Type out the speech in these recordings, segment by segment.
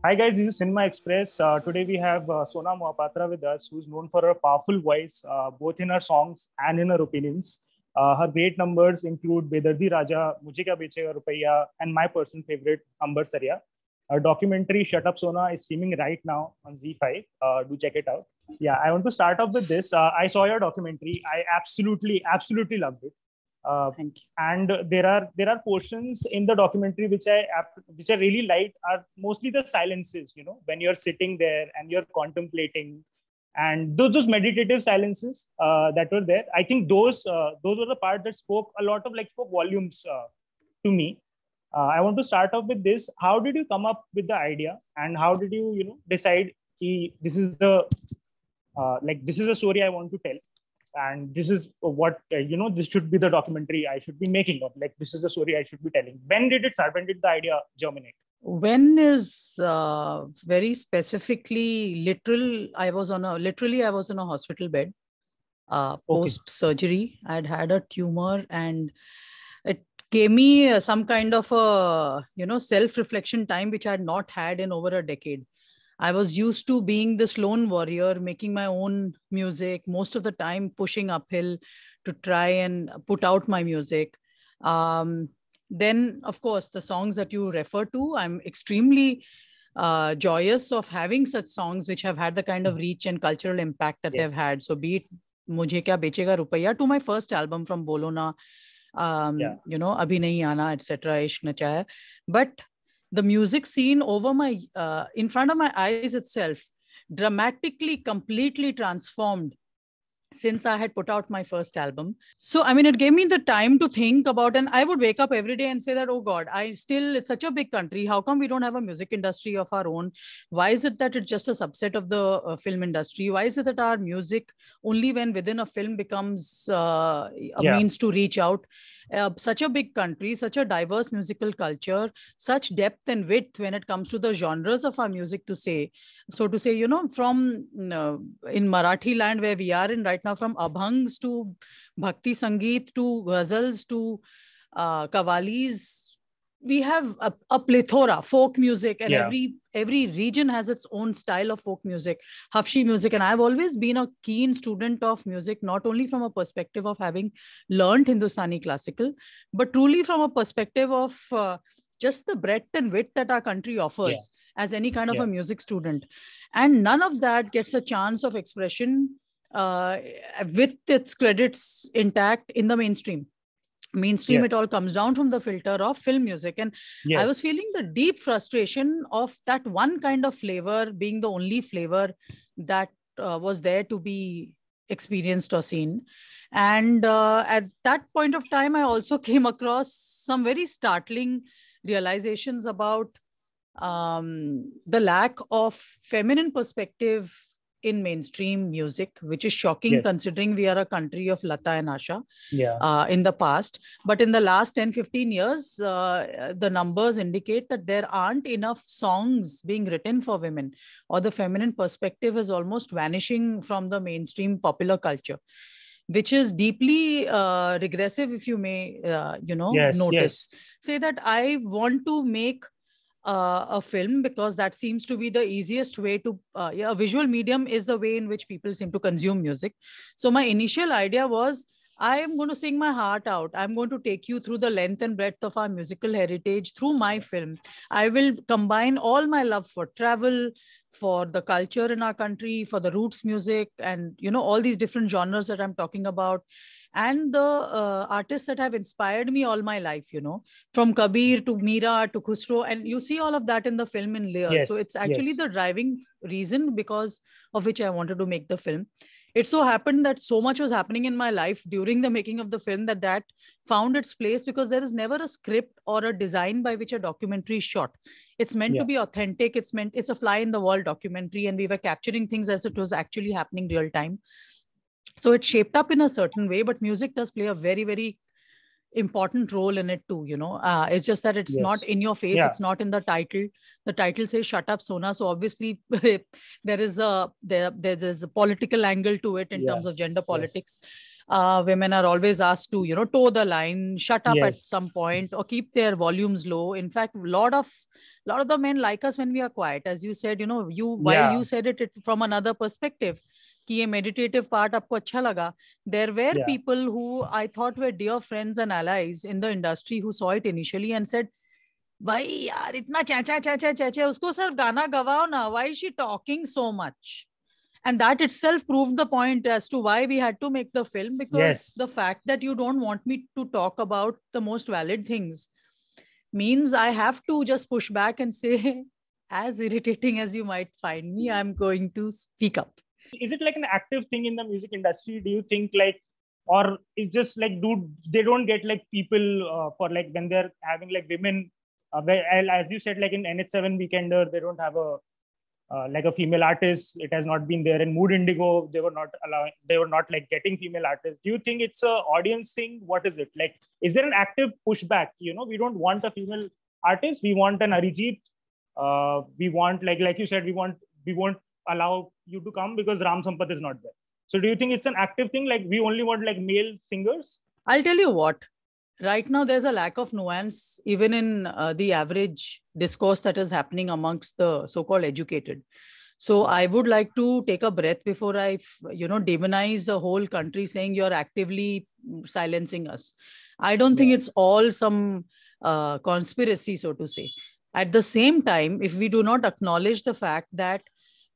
Hi guys, this is Cinema Express. Today we have Sona Mohapatra with us, who's known for her powerful voice, both in her songs and in her opinions. Her great numbers include Bedardi Raja, Mujhe Kya Bechega Rupaiya, and my personal favorite, Ambar Sarya. Her documentary Shut Up Sona is streaming right now on Z5. Do check it out. Yeah, I want to start off with this. I saw your documentary. I absolutely loved it. Thank you. And there are portions in the documentary which I really liked, are mostly the silences, when you're sitting there and you're contemplating, and those meditative silences that were there. I think those were the part that spoke volumes to me. I want to start off with this. How did you come up with the idea, and how did you decide this is a story I want to tell, and this is what this should be the documentary I should be making, of this is the story I should be telling? When did it start? When did the idea germinate? When is very specifically literal. I was on a hospital bed post surgery. I'd had a tumor, and it gave me some kind of a self-reflection time which I had not had in over a decade. I was used to being this lone warrior, making my own music, most of the time pushing uphill to try and put out my music. Then, of course, the songs that you refer to, I'm extremely joyous of having such songs which have had the kind of reach and cultural impact that they've had. So be it Mujhe Kya Bechega Rupaiya to my first album from Bolona, Abhi Nahi Aana, etc., Ishq Nacha Hai. But the music scene over in front of my eyes itself dramatically, completely transformed since I had put out my first album. So, I mean, it gave me the time to think about, and I would wake up every day and say that, oh God, it's such a big country. How come we don't have a music industry of our own? Why is it that it's just a subset of the film industry? Why is it that our music, only when within a film, becomes a means to reach out? Such a big country, such a diverse musical culture, such depth and width when it comes to the genres of our music to say. So to say, from in Marathi land where we are in right now, from abhangs to bhakti sangeet to ghazals to kavalis, we have a plethora, folk music, and every region has its own style of folk music, Hafshi music. And I've always been a keen student of music, not only from a perspective of having learned Hindustani classical, but truly from a perspective of just the breadth and width that our country offers as any kind of a music student. And none of that gets a chance of expression with its credits intact in the mainstream. It all comes down from the filter of film music. And I was feeling the deep frustration of that one kind of flavor being the only flavor that was there to be experienced or seen. And at that point of time, I also came across some very startling realizations about the lack of feminine perspective in mainstream music, which is shocking considering we are a country of Lata and Asha in the past. But in the last 10-15 years, the numbers indicate that there aren't enough songs being written for women, or the feminine perspective is almost vanishing from the mainstream popular culture, which is deeply regressive, if you may notice. Say that I want to make a film because that seems to be the easiest way to a visual medium is the way in which people seem to consume music. So my initial idea was, I am going to sing my heart out. I'm going to take you through the length and breadth of our musical heritage through my film. I will combine all my love for travel, for the culture in our country, for the roots music, and all these different genres that I'm talking about, and the artists that have inspired me all my life, from Kabir to Meera to Khusro. And you see all of that in the film in layers. So it's actually the driving reason because of which I wanted to make the film. It so happened that so much was happening in my life during the making of the film that found its place, because there is never a script or a design by which a documentary is shot. It's meant to be authentic. It's a fly in the wall documentary, and we were capturing things as it was actually happening real time. So it's shaped up in a certain way, but music does play a very, very important role in it too. It's just that it's not in your face. It's not in the title. The title says "Shut Up Sona," so obviously there's a political angle to it in terms of gender politics. Women are always asked to, toe the line, shut up at Yes. some point, or keep their volumes low. In fact, lot of the men like us when we are quiet. As you said, while Yeah. you said it from another perspective, कि ये meditative part आपको अच्छा लगा. There were Yeah. people who I thought were dear friends and allies in the industry who saw it initially and said, भाई यार इतना चाचा चाचा चाचा उसको सिर्फ गाना गवाओ ना. Why is she talking so much? And that itself proved the point as to why we had to make the film, because Yes. the fact that you don't want me to talk about the most valid things means I have to just push back and say, as irritating as you might find me, I'm going to speak up. Is it like an active thing in the music industry? Do you think like, or it's just like, they don't get like people for like when they're having like women, as you said, like in NH7 Weekender, they don't have a like a female artist. It has not been there in Mood Indigo. They were not like getting female artists. Do you think it's a audience thing? What is it like? Is there an active pushback? We don't want a female artist. We want an Arijit. We want like you said, we won't allow you to come because Ram Sampath is not there. So do you think it's an active thing? Like we only want like male singers? I'll tell you what. Right now, there's a lack of nuance, even in the average discourse that is happening amongst the so-called educated. So I would like to take a breath before I, demonize the whole country saying you're actively silencing us. I don't think it's all some conspiracy, so to say. At the same time, if we do not acknowledge the fact that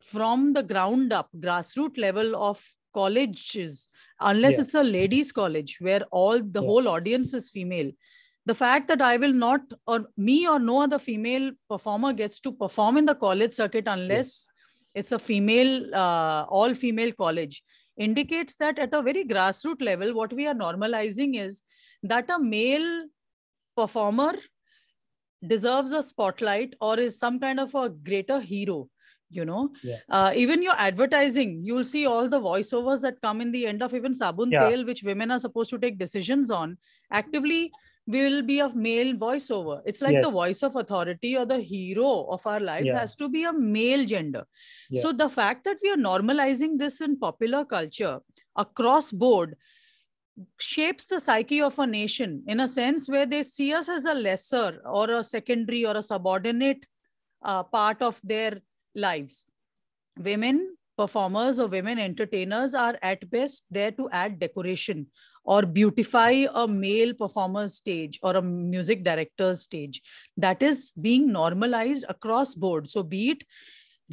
from the ground up, grassroots level of colleges, unless it's a ladies' college where the whole audience is female, the fact that I will not, or me or no other female performer gets to perform in the college circuit unless it's a female, all female college, indicates that at a very grassroots level, what we are normalizing is that a male performer deserves a spotlight or is some kind of a greater hero. Even your advertising, you'll see all the voiceovers that come in the end of even Sabun Tel, which women are supposed to take decisions on, actively will be a male voiceover. It's like the voice of authority or the hero of our lives has to be a male gender. So the fact that we are normalizing this in popular culture across board shapes the psyche of a nation in a sense where they see us as a lesser or a secondary or a subordinate part of their lives. Women performers or women entertainers are at best there to add decoration or beautify a male performer's stage or a music director's stage. That is being normalized across board. So be it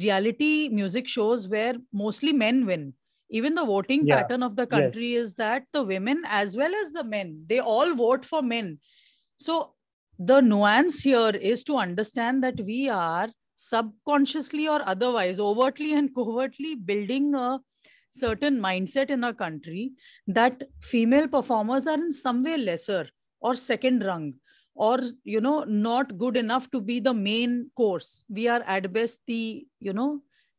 reality music shows where mostly men win. Even the voting pattern of the country is that the women as well as the men, they all vote for men. So the nuance here is to understand that we are subconsciously or otherwise, overtly and covertly building a certain mindset in our country that female performers are in some way lesser or second rung or, not good enough to be the main course. We are at best the,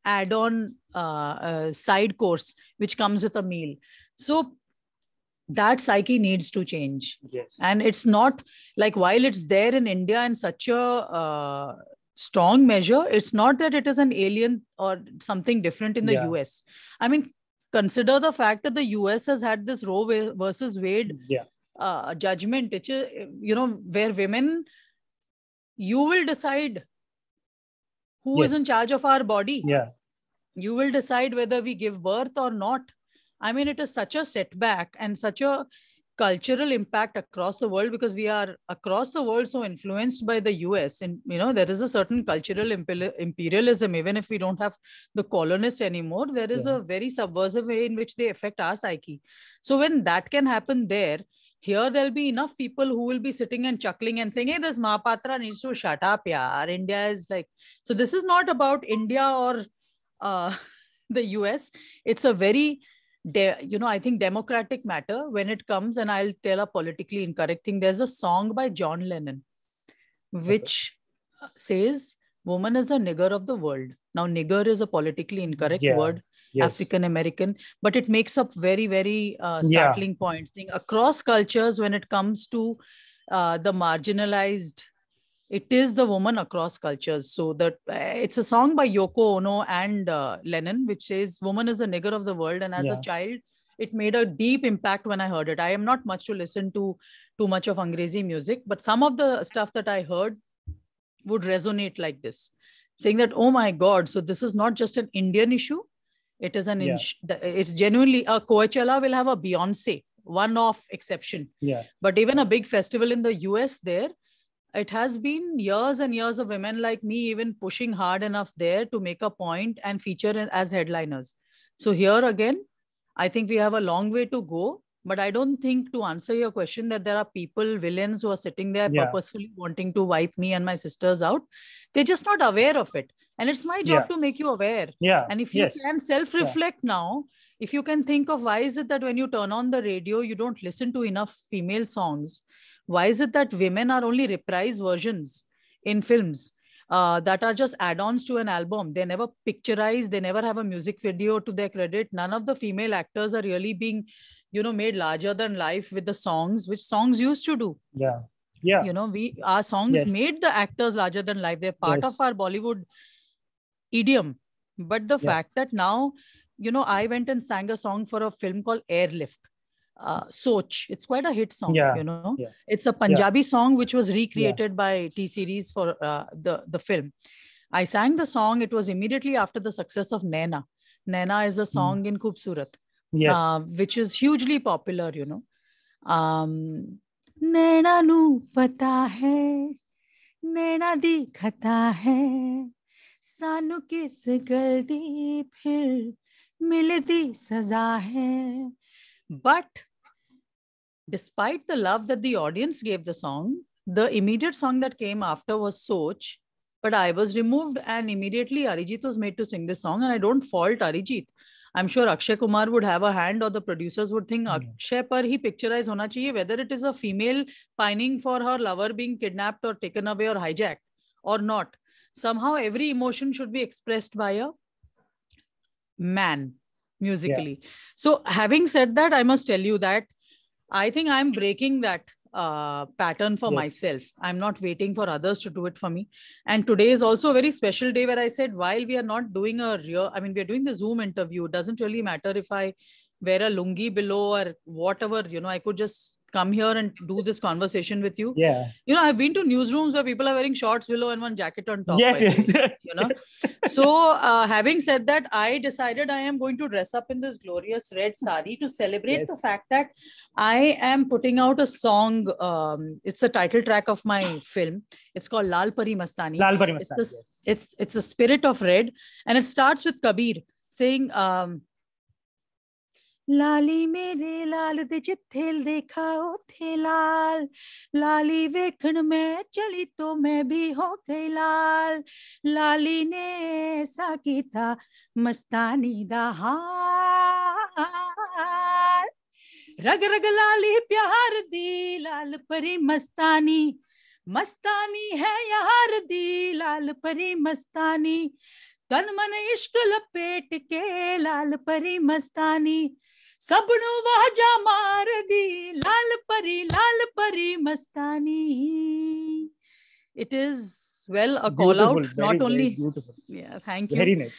add-on side course, which comes with a meal. So that psyche needs to change. And it's not like while it's there in India in such a strong measure, it's not that it is an alien or something different in the US. I mean, consider the fact that the US has had this Roe versus Wade judgment, which is, where women, you will decide who is in charge of our body. You will decide whether we give birth or not. I mean, it is such a setback and such a cultural impact across the world because we are across the world so influenced by the US. And, there is a certain cultural imperialism, even if we don't have the colonists anymore, there is a very subversive way in which they affect our psyche. So when that can happen there, here there'll be enough people who will be sitting and chuckling and saying, hey, this Mohapatra needs to shut up, yaar. India is like, so this is not about India or the US. It's a very, I think democratic matter when it comes, and I'll tell a politically incorrect thing. There's a song by John Lennon, which says, woman is a nigger of the world. Now, nigger is a politically incorrect word. African American, but it makes up very, very startling points. Across cultures, when it comes to the marginalized, it is the woman across cultures. So that it's a song by Yoko Ono and Lennon, which says woman is the nigger of the world. And as a child, it made a deep impact when I heard it. I am not much to listen to too much of Angrezi music, but some of the stuff that I heard would resonate like this, saying that, oh my God, so this is not just an Indian issue. It is it's genuinely, a Coachella will have a Beyonce, one-off exception. Yeah. But even a big festival in the US there, it has been years and years of women like me even pushing hard enough there to make a point and feature as headliners. So here again, I think we have a long way to go. But I don't think, to answer your question, that there are people, villains, who are sitting there purposefully wanting to wipe me and my sisters out. They're just not aware of it. And it's my job to make you aware. Yeah. And if you can self-reflect now, if you can think of why is it that when you turn on the radio, you don't listen to enough female songs? Why is it that women are only reprise versions in films that are just add-ons to an album? They never picturize. They never have a music video to their credit. None of the female actors are really being, made larger than life with the songs, which songs used to do. Yeah. Yeah. Our songs made the actors larger than life. They're part of our Bollywood idiom. But the fact that now, I went and sang a song for a film called Airlift. Soch. It's quite a hit song, It's a Punjabi song which was recreated by T-Series for the film. I sang the song. It was immediately after the success of Naina. Naina is a song in Khoobsurat, which is hugely popular, Naina nu pata hai, Naina dikhata hai, Sanu kis galdi phir mildi saza hai. But despite the love that the audience gave the song, the immediate song that came after was Soch. But I was removed and immediately Arijit was made to sing this song. And I don't fault Arijit. I'm sure Akshay Kumar would have a hand, or the producers would think Akshay par hi picturize hona chahiye, whether it is a female pining for her lover being kidnapped or taken away or hijacked or not. Somehow every emotion should be expressed by a man musically. So having said that, I must tell you that I think I'm breaking that pattern for myself. I'm not waiting for others to do it for me. And today is also a very special day where I said, while we are not doing we're doing the Zoom interview. It doesn't really matter if I wear a lungi below or whatever, I could just come here and do this conversation with you. Yeah. I've been to newsrooms where people are wearing shorts below and one jacket on top. Yes. So having said that, I decided I am going to dress up in this glorious red sari to celebrate the fact that I am putting out a song. It's the title track of my film. It's called Lal Pari Mastani. Lal Pari Mastani. It's a spirit of red. And it starts with Kabir saying, लाली मेरे लाल दे जिथे देखा उथे लाल लाली वेखण मैं चली तो मैं भी हो गई लाल लाली ने ऐसा कीता मस्तानी दा हाल रग रग लाली प्यार दी लाल परी मस्तानी मस्तानी है यार दी लाल परी मस्तानी तन मन इश्क लपेट के लाल परी मस्तानी सबनु वाजा मार दी लाल परी मस्तानी. It is a call out, not only beautiful. Yeah, thank you. Very nice.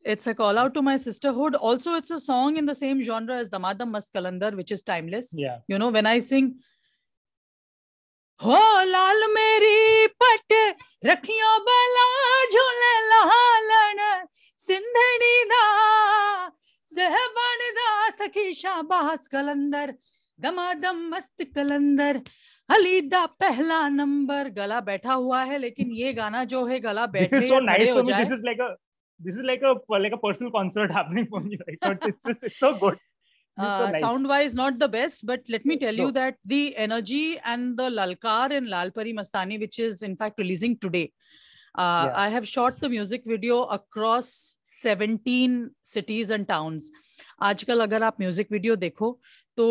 It's a call out to my sisterhood. Also, it's a song in the same genre as Damadam Mast Kalandar, which is timeless. Yeah. When I sing हो लाल मेरी पट रखियो बला झूले लालन सिंधड़ी दा सहबन दा सखी शाबाश कलंदर दमादम मस्त कलंदर अली दा पहला नंबर. गला बैठा हुआ है, लेकिन ये गाना जो है गला बैठे This is so nice for me. This is like a personal concert happening for me. It's so good. So nice. Sound wise not the best, but let me tell you that the energy and the lalkar in Lal Pari Mastani, which is in fact releasing today, I have shot the music video across 17 cities and towns. आजकल अगर आप music video देखो तो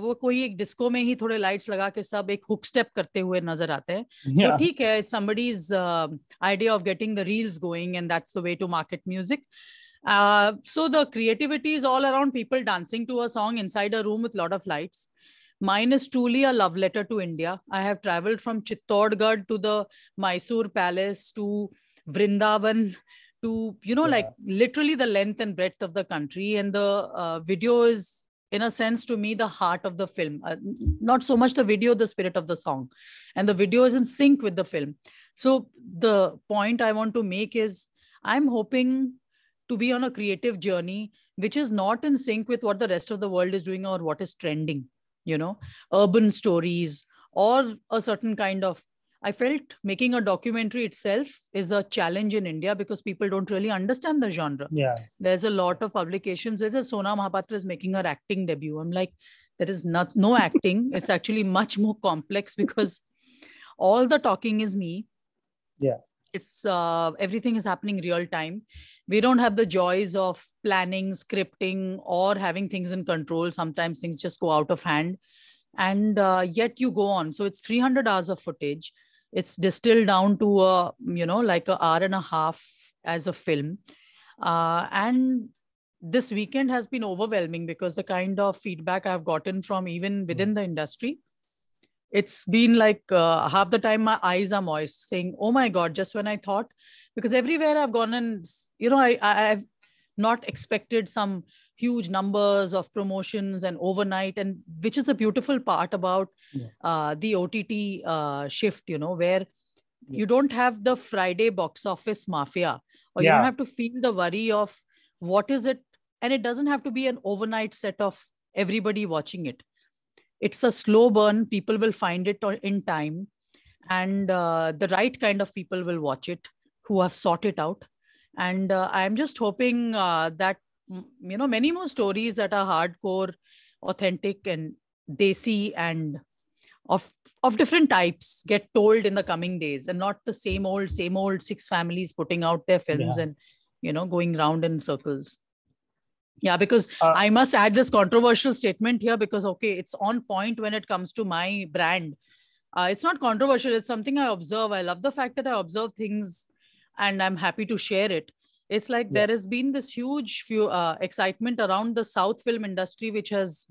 वो कोई एक disco में ही थोड़े लाइट्स लगा के सब एक हुक स्टेप करते हुए नजर आते हैं, जो ठीक है, it's somebody's idea of getting the reels going, and that's the way to market music. So the creativity is all around people dancing to a song inside a room with a lot of lights. Mine is truly a love letter to India. I have traveled from Chittorgarh to the Mysore Palace to Vrindavan to, like literally the length and breadth of the country. And the video is in a sense, to me, the heart of the film. Not so much the video, the spirit of the song. And the video is in sync with the film. So the point I want to make is, I'm hoping to be on a creative journey, which is not in sync with what the rest of the world is doing or what is trending, urban stories or a certain kind of, I felt making a documentary itself is a challenge in India because people don't really understand the genre. Yeah. There's a lot of publications where Sona Mohapatra is making her acting debut. I'm like, there is no acting. It's actually much more complex because all the talking is me. Yeah. It's everything is happening real time. We don't have the joys of planning, scripting, or having things in control. Sometimes things just go out of hand, and yet you go on. So it's 300 hours of footage. It's distilled down to like an hour and a half as a film. And this weekend has been overwhelming because the kind of feedback I've gotten from even within the industry, it's been like half the time my eyes are moist saying, oh my God, just when I thought, because everywhere I've gone and, I've not expected some huge numbers of promotions and overnight, and which is the beautiful part about the OTT shift, where you don't have the Friday box office mafia, or you don't have to feel the worry of what is it. And it doesn't have to be an overnight set of everybody watching it. It's a slow burn. People will find it in time, and the right kind of people will watch it who have sought it out. And I'm just hoping that, many more stories that are hardcore, authentic and desi and of different types get told in the coming days, and not the same old 6 families putting out their films and, going round in circles. Yeah, because I must add this controversial statement here because, okay, it's on point when it comes to my brand. It's not controversial. It's something I observe. I love the fact that I observe things and I'm happy to share it. It's like there has been this huge excitement around the South film industry, which has,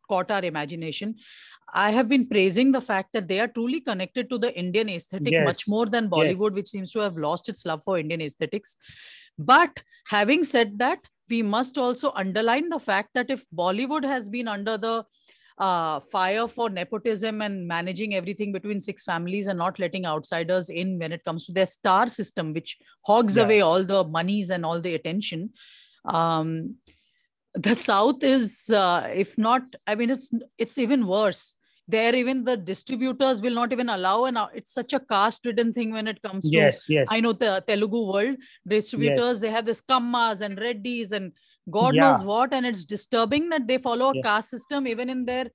caught our imagination. I have been praising the fact that they are truly connected to the Indian aesthetic much more than Bollywood, which seems to have lost its love for Indian aesthetics. But having said that, we must also underline the fact that if Bollywood has been under the fire for nepotism and managing everything between 6 families and not letting outsiders in when it comes to their star system, which hogs away all the monies and all the attention, the South is, if not, I mean, it's even worse. There, even the distributors will not even allow, and it's such a caste-ridden thing when it comes to, I know the Telugu world, distributors, they have this Kammas and Reddys and God knows what, and it's disturbing that they follow a caste system even in their,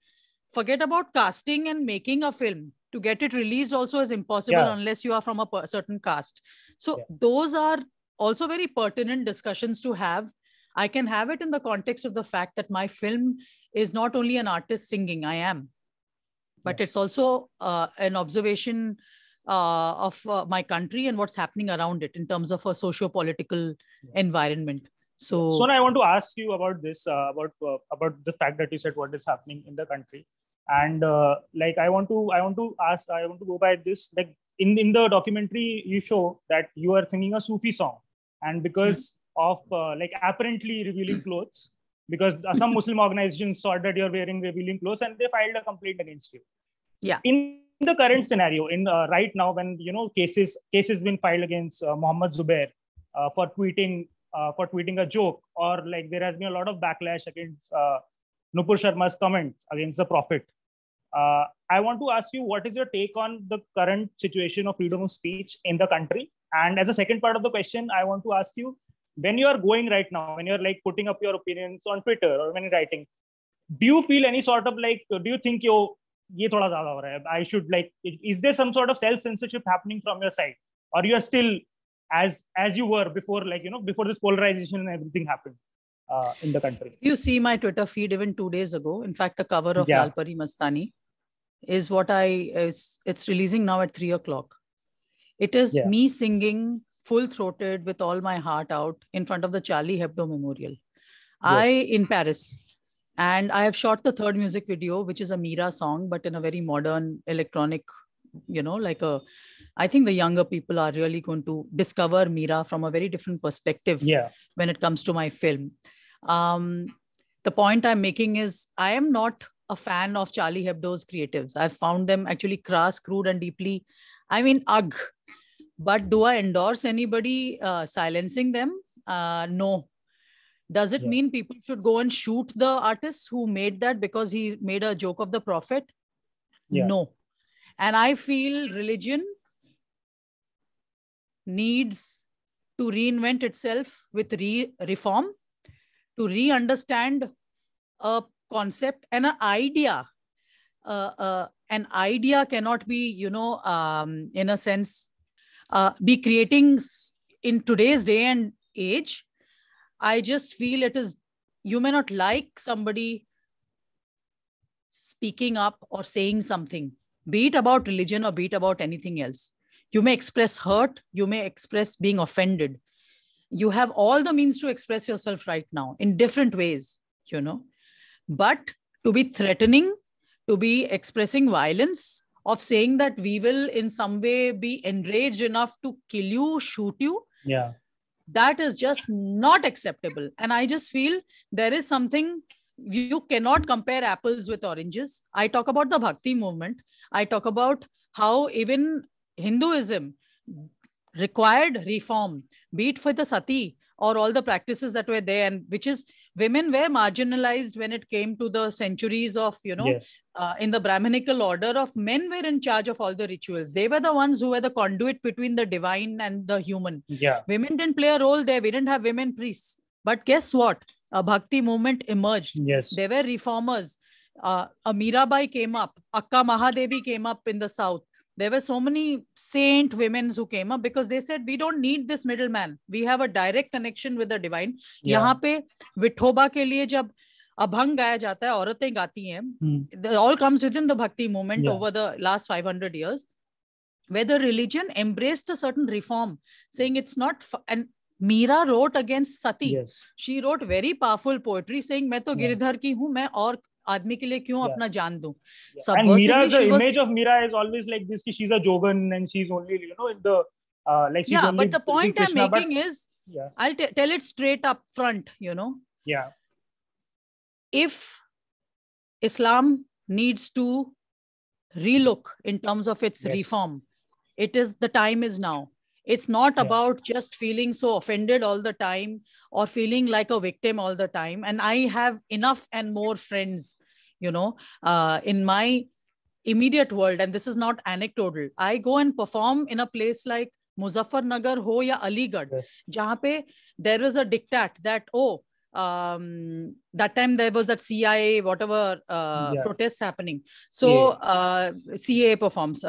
forget about casting and making a film. To get it released also is impossible unless you are from a certain caste. So those are also very pertinent discussions to have. I can have it in the context of the fact that my film is not only an artist singing, I am, but it's also an observation of my country and what's happening around it in terms of a socio-political environment. So, Sona, I want to ask you about this, about the fact that you said what is happening in the country, and I want to go by this. Like in the documentary, you show that you are singing a Sufi song, and because of apparently revealing clothes, because some Muslim organizations saw that you're wearing revealing clothes and they filed a complaint against you. Yeah. In the current scenario, in right now, when cases been filed against Mohammed Zubair for tweeting a joke, or there has been a lot of backlash against Nupur Sharma's comments against the Prophet. I want to ask you, what is your take on the current situation of freedom of speech in the country? And as a second part of the question, I want to ask you, when you are going right now, when you're putting up your opinions on Twitter or when you're writing, do you feel any sort of do you think ye thoda zyada ho raha hai? I should is there some sort of self-censorship happening from your side, or you are still as you were before, before this polarization and everything happened in the country? You see my Twitter feed even 2 days ago. In fact, the cover of Lal Pari Mastani is what it's releasing now at 3:00. It is me singing full-throated with all my heart out in front of the Charlie Hebdo Memorial. In Paris. And I have shot the 3rd music video, which is a Meera song, but in a very modern electronic, I think the younger people are really going to discover Meera from a very different perspective when it comes to my film. The point I'm making is I am not a fan of Charlie Hebdo's creatives. I've found them actually crass, crude, and deeply, I mean, ugh. But do I endorse anybody silencing them? No. Does it mean people should go and shoot the artist who made that because he made a joke of the prophet? No. And I feel religion needs to reinvent itself with reform, to re-understand a concept and an idea. An idea cannot be, in a sense, be creating in today's day and age. I just feel it is, you may not like somebody speaking up or saying something, be it about religion or be it about anything else. You may express hurt, you may express being offended. You have all the means to express yourself right now in different ways, But to be threatening, to be expressing violence, of saying that we will in some way be enraged enough to kill you, shoot you. That is just not acceptable. And I just feel there is something, you cannot compare apples with oranges. I talk about the Bhakti movement. I talk about how even Hinduism required reform, be it for the sati or all the practices that were there, and which is women were marginalized when it came to the centuries of, in the Brahminical order of men were in charge of all the rituals. They were the ones who were the conduit between the divine and the human. Women didn't play a role there. We didn't have women priests. But guess what? A Bhakti movement emerged. There were reformers. A Mirabai came up. Akka Mahadevi came up in the south. There were so many saint women who came up because they said, we don't need this middleman. We have a direct connection with the divine. यहाँ पे विठोबा के लिए जब अभंग गाया जाता है, औरतें गाती हैं. It all comes within the Bhakti movement over the last 500 years, where the religion embraced a certain reform, saying it's not. And Meera wrote against Sati. She wrote very powerful poetry saying, मैं तो गिरधर की हूँ, मैं और आदमी के लिए क्यों अपना जान दूं. And Meera, the image of Meera is always like this, she's a Jogan and she's only, in the like she's only. But the point Krishna, I'm making is, I'll tell it straight up front, If Islam needs to relook in terms of its reform, the time is now. It's not about just feeling so offended all the time or feeling like a victim all the time. And I have enough and more friends, in my immediate world. And this is not anecdotal. I go and perform in a place like Muzaffarnagar ho ya Aligarh, jahan pe there is a diktat that, that time there was that CIA, whatever protests happening. So CA performs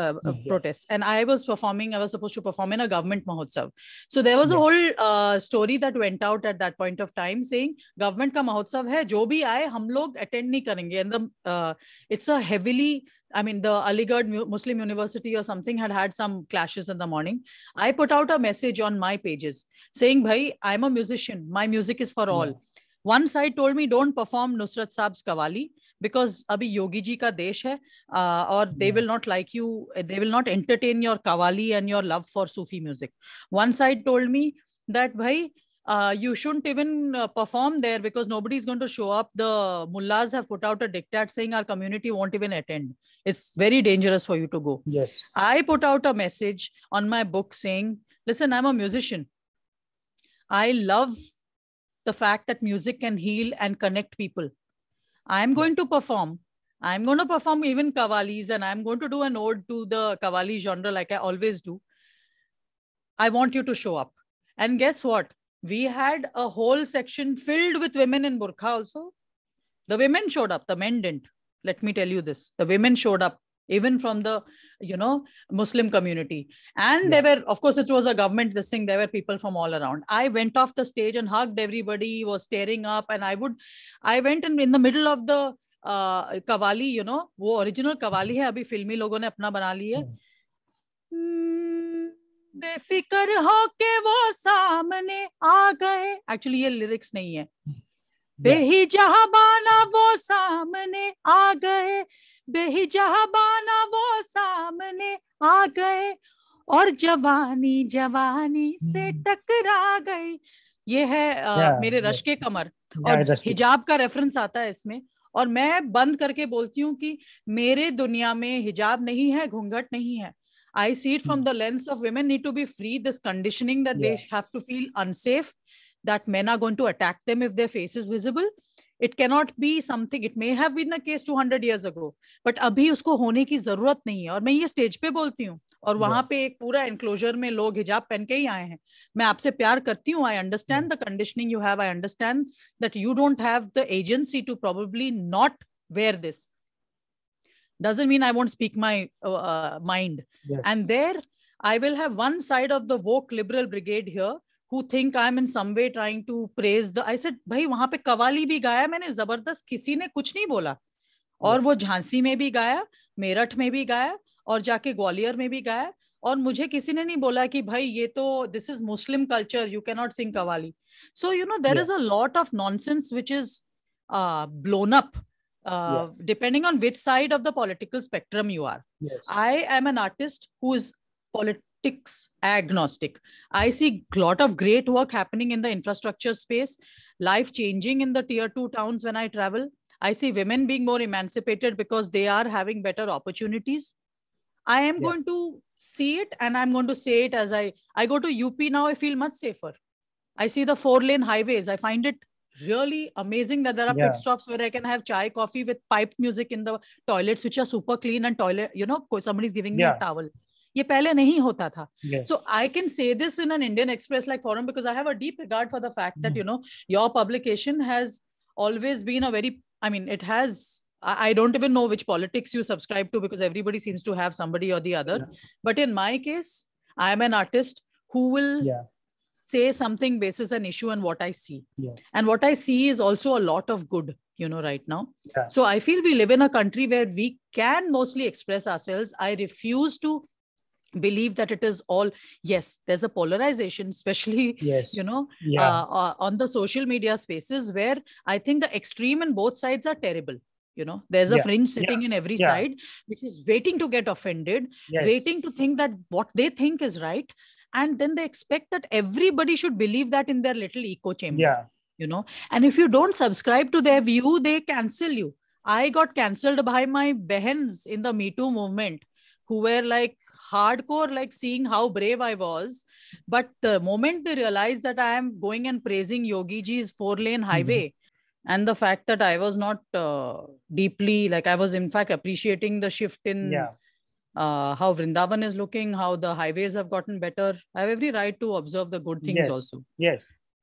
protests. And I was supposed to perform in a government mahotsav. So there was a whole story that went out at that point of time saying, government ka mahotsav hai, jo bhi aaye, hum log attend nahi karenge. And it's a heavily, the Aligarh Muslim University or something had some clashes in the morning. I put out a message on my pages saying, bhai, I'm a musician. My music is for all. One side told me, don't perform Nusrat Saab's Qawwali because abhi Yogi ji ka desh hai, or they will not like you. They will not entertain your Qawwali and your love for Sufi music. One side told me that, bhai, you shouldn't even perform there because nobody is going to show up. The mullahs have put out a diktat saying our community won't even attend. It's very dangerous for you to go. I put out a message on my book saying, listen, I'm a musician. I love the fact that music can heal and connect people. I'm going to perform. I'm going to perform even Qawwalis, and I'm going to do an ode to the Qawwali genre like I always do. I want you to show up. And guess what? We had a whole section filled with women in burqa also. The women showed up. The men didn't. Let me tell you this. The women showed up, even from the, Muslim community. And there were, of course, it was a government, this thing, there were people from all around. I went off the stage and hugged everybody, was staring up. And I went in the middle of the Qawwali, wo original Qawwali hai, abhi filmi logon ne apna bana li hai. बेफिक्र होके वो सामने आ गए. Actually ये lyrics नहीं है. बेहिजहाबाना वो सामने आ गए, बेहिजहाबाना वो सामने आ गए, और जवानी जवानी से टकरा गई. ये है मेरे रश के कमर. और हिजाब का रेफरेंस आता है इसमें, और मैं बंद करके बोलती हूँ कि मेरे दुनिया में हिजाब नहीं है, घूंघट नहीं है. I see it from the lens of women need to be free. This conditioning that they have to feel unsafe, that men are going to attack them if their face is visible. It cannot be something, it may have been the case 200 years ago, but अभी उसको होने की जरूरत नहीं है. और मैं ये स्टेज पे बोलती हूँ, और वहां पे एक पूरा एनक्लोजर में लोग हिजाब पहन के ही आए हैं. मैं आपसे प्यार करती हूँ. I understand the conditioning you have. I understand that you don't have the agency to probably not wear this. Doesn't mean I won't speak my mind. And there I will have one side of the woke liberal brigade here who think I'm in some way trying to praise the. I said, भाई वहां पे कवाली भी गाया मैंने जबरदस्त, किसी ने कुछ नहीं बोला. और वो झांसी में भी गाया, मेरठ में भी गाया, और जाके ग्वालियर में भी गाया. और मुझे किसी ने नहीं बोला कि भाई ये तो this is Muslim culture, you cannot sing kawali. So there is a lot of nonsense which is blown up. Depending on which side of the political spectrum you are. I am an artist who is politics agnostic. I see a lot of great work happening in the infrastructure space, life changing in the tier 2 towns when I travel. I see women being more emancipated because they are having better opportunities. I am going to see it, and I'm going to say it as I go to UP now. I feel much safer. I see the 4-lane highways. I find it really amazing that there are pit stops where I can have chai, coffee with piped music in the toilets, which are super clean, and somebody's giving me a towel. ये पहले नहीं होता था. So I can say this in an Indian Express like forum because I have a deep regard for the fact that, your publication has always been a very, it has, I don't even know which politics you subscribe to because everybody seems to have somebody or the other. But in my case, I am an artist who will say something basis an issue and what I see. And what I see is also a lot of good, right now. So I feel we live in a country where we can mostly express ourselves. I refuse to believe that it is all, there's a polarization, especially, on the social media spaces where I think the extreme in both sides are terrible. There's a fringe sitting in every side, which is waiting to get offended, waiting to think that what they think is right. And then they expect that everybody should believe that in their little echo chamber, and if you don't subscribe to their view, they cancel you. I got cancelled by my behens in the Me Too movement who were like hardcore, like seeing how brave I was. But the moment they realized that I am going and praising Yogi Ji's 4-lane highway, and the fact that I was not deeply, like I was in fact appreciating the shift in how Vrindavan is looking, how the highways have gotten better. I have every right to observe the good things also.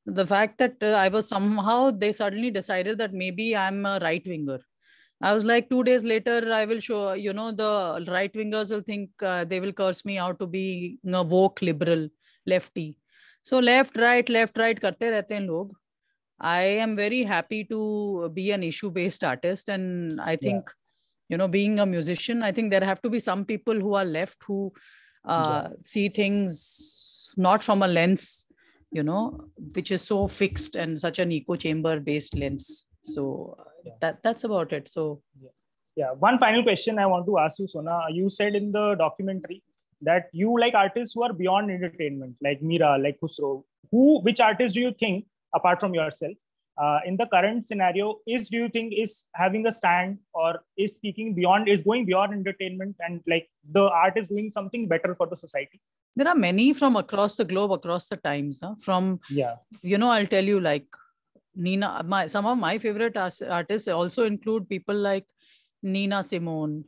The fact that I was somehow, they suddenly decided that maybe I'm a right winger. I was like, 2 days later, I will show, the right wingers will think they will curse me out to be a woke liberal lefty. So left, right karte rehte hain log. I am very happy to be an issue-based artist. And I think, being a musician, I think there have to be some people who are left who see things not from a lens, which is so fixed and such an echo chamber-based lens. So that's about it. So one final question I want to ask you, Sona. You said in the documentary that you like artists who are beyond entertainment, like Mira, like Khusro. Which artist do you think, apart from yourself, in the current scenario, do you think is having a stand or is going beyond entertainment, and like the art is doing something better for the society? There are many from across the globe, across the times. From I'll tell you, like Nina, some of my favorite artists also include people like Nina Simone,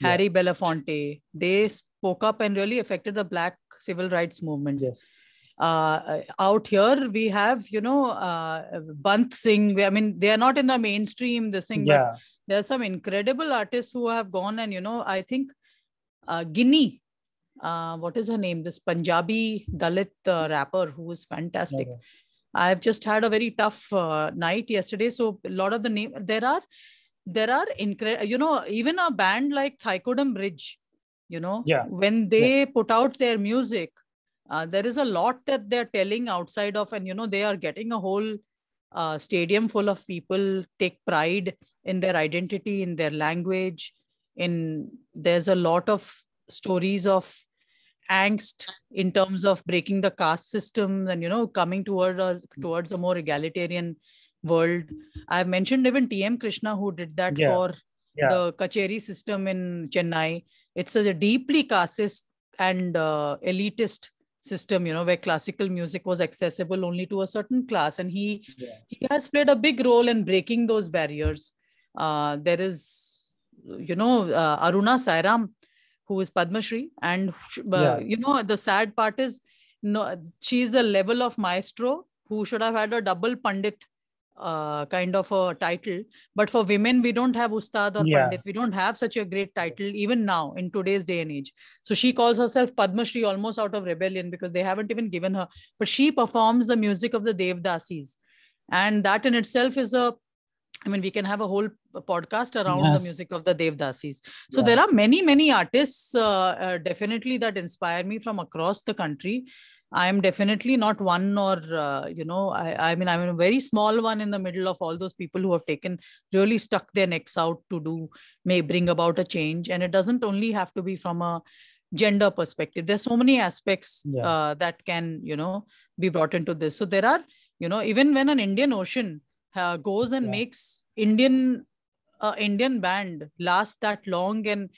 Harry Belafonte. They spoke up and really affected the Black civil rights movement. Out here we have Bant Singh. I mean, they are not in the mainstream but there are some incredible artists who have gone, and I think Guinea, what is her name, this Punjabi Dalit rapper who is fantastic. I've just had a very tough night yesterday, so a lot of the name there are incredible, even a band like Thaikotam Bridge, when they put out their music, there is a lot that they're telling outside of, and they are getting a whole stadium full of people take pride in their identity, in their language. There's a lot of stories of angst in terms of breaking the caste systems and coming towards a more egalitarian world. I've mentioned even TM Krishna, who did that for the Kacheri system in Chennai. It's a deeply casteist and elitist system, you know, where classical music was accessible only to a certain class. And he has played a big role in breaking those barriers. There is, you know, Aruna Sairam, who is Padma Shri. And, you know, the sad part is, no, she's the level of maestro who should have had a double Pandit kind of a title. But for women, we don't have Ustad or Pandit. We don't have such a great title, even now in today's day and age. So she calls herself Padma Shri almost out of rebellion, because they haven't even given her. But she performs the music of the Devdasis. And that in itself is I mean, we can have a whole podcast around the music of the Devdasis. So there are many, many artists definitely that inspire me from across the country. I am definitely not one, or, you know, I mean, I'm a very small one in the middle of all those people who have really stuck their necks out to bring about a change. And it doesn't only have to be from a gender perspective. There's so many aspects that can, you know, be brought into this. So there are, you know, even when an Indian Ocean goes and makes Indian band last that long and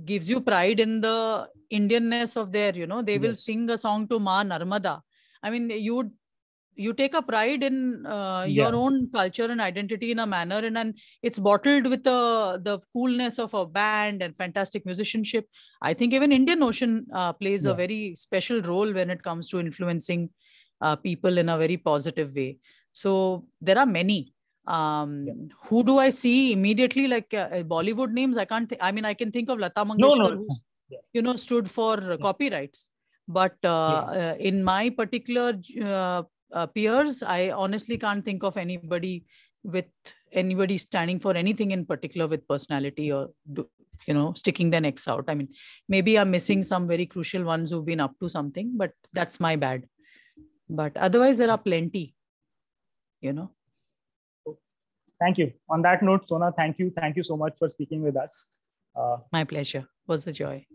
gives you pride in the Indianness of their, you know, they will sing a song to Ma Narmada. I mean, you take a pride in your own culture and identity in a manner, and it's bottled with the coolness of a band and fantastic musicianship. I think even Indian Ocean plays a very special role when it comes to influencing people in a very positive way. So there are many. Who do I see immediately, like Bollywood names? I can't I mean, I can think of Lata Mangeshkar, who's you know, stood for copyrights, but in my particular peers, I honestly can't think of anybody standing for anything in particular with personality, or you know, sticking their necks out. I mean, maybe I'm missing some very crucial ones who've been up to something, but that's my bad. But otherwise there are plenty, you know. Thank you. On that note, Sona, thank you so much for speaking with us. My pleasure. Was a joy.